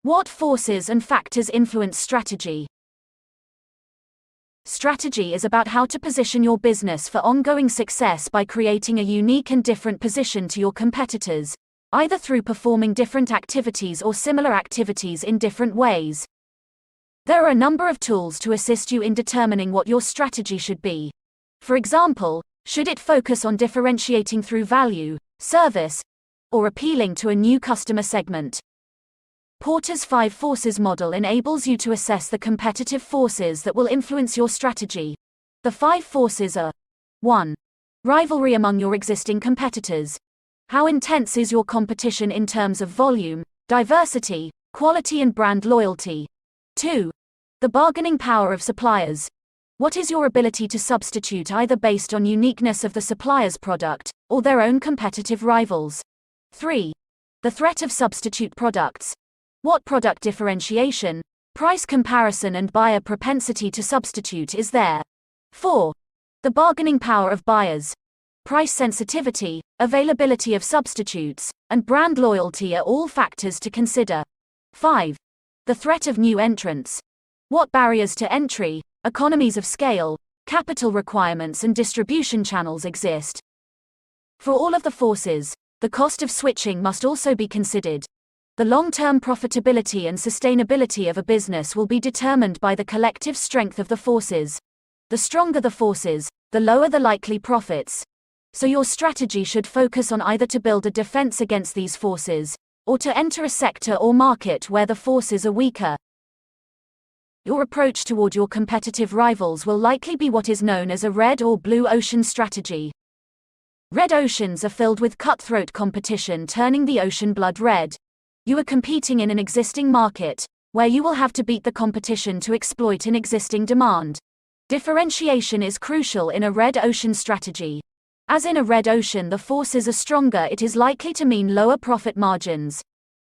What forces and factors influence strategy? Strategy is about how to position your business for ongoing success by creating a unique and different position to your competitors, either through performing different activities or similar activities in different ways. There are a number of tools to assist you in determining what your strategy should be. For example, should it focus on differentiating through value, service, or appealing to a new customer segment? Porter's 5 forces model enables you to assess the competitive forces that will influence your strategy. The 5 forces are: 1. Rivalry among your existing competitors. How intense is your competition in terms of volume, diversity, quality, and brand loyalty? 2. The bargaining power of suppliers. What is your ability to substitute either based on uniqueness of the supplier's product or their own competitive rivals? 3. The threat of substitute products. What product differentiation, price comparison, and buyer propensity to substitute is there? 4. The bargaining power of buyers. Price sensitivity, availability of substitutes, and brand loyalty are all factors to consider. 5. The threat of new entrants. What barriers to entry, economies of scale, capital requirements, and distribution channels exist? For all of the forces, the cost of switching must also be considered. The long-term profitability and sustainability of a business will be determined by the collective strength of the forces. The stronger the forces, the lower the likely profits. So your strategy should focus on either to build a defense against these forces, or to enter a sector or market where the forces are weaker. Your approach toward your competitive rivals will likely be what is known as a red or blue ocean strategy. Red oceans are filled with cutthroat competition, turning the ocean blood red. You are competing in an existing market, where you will have to beat the competition to exploit an existing demand. Differentiation is crucial in a red ocean strategy. As in a red ocean the forces are stronger, it is likely to mean lower profit margins.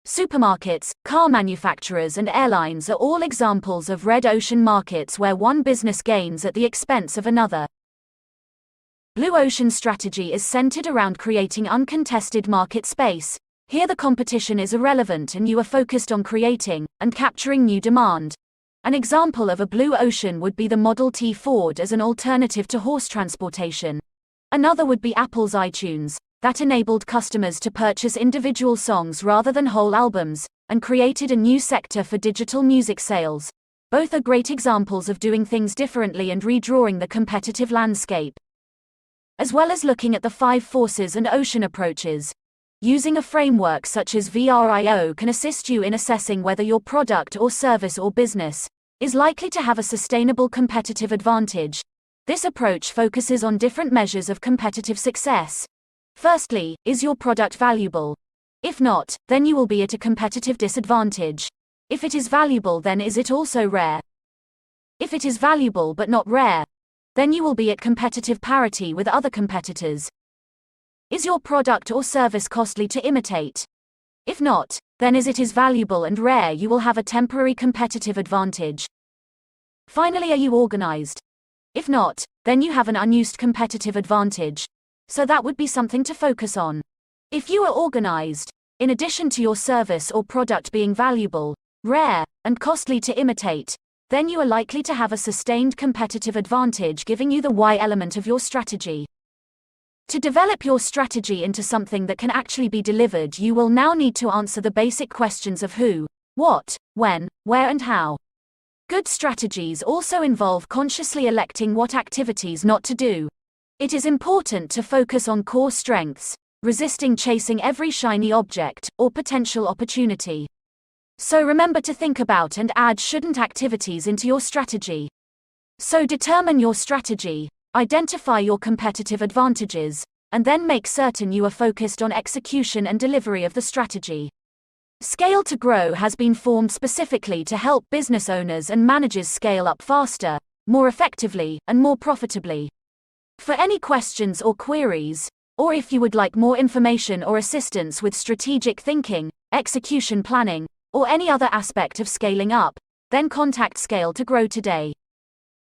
Supermarkets, car manufacturers, and airlines are all examples of red ocean markets where one business gains at the expense of another. Blue ocean strategy is centered around creating uncontested market space. Here the competition is irrelevant and you are focused on creating and capturing new demand. An example of a blue ocean would be the Model T Ford as an alternative to horse transportation. Another would be Apple's iTunes, that enabled customers to purchase individual songs rather than whole albums, and created a new sector for digital music sales. Both are great examples of doing things differently and redrawing the competitive landscape. As well as looking at the 5 forces and ocean approaches, using a framework such as VRIO can assist you in assessing whether your product or service or business is likely to have a sustainable competitive advantage. This approach focuses on different measures of competitive success. Firstly, is your product valuable? If not, then you will be at a competitive disadvantage. If it is valuable, then is it also rare? If it is valuable but not rare, then you will be at competitive parity with other competitors. Is your product or service costly to imitate? If not, then as it is valuable and rare, you will have a temporary competitive advantage. Finally, are you organized? If not, then you have an unused competitive advantage. So that would be something to focus on. If you are organized, in addition to your service or product being valuable, rare, and costly to imitate, then you are likely to have a sustained competitive advantage, giving you the why element of your strategy. To develop your strategy into something that can actually be delivered, you will now need to answer the basic questions of who, what, when, where, and how. Good strategies also involve consciously electing what activities not to do. It is important to focus on core strengths, resisting chasing every shiny object or potential opportunity. So remember to think about and add shouldn't activities into your strategy. So determine your strategy, identify your competitive advantages, and then make certain you are focused on execution and delivery of the strategy. Scale to Grow has been formed specifically to help business owners and managers scale up faster, more effectively, and more profitably. For any questions or queries, or if you would like more information or assistance with strategic thinking, execution planning, or any other aspect of scaling up, then contact Scale to Grow today.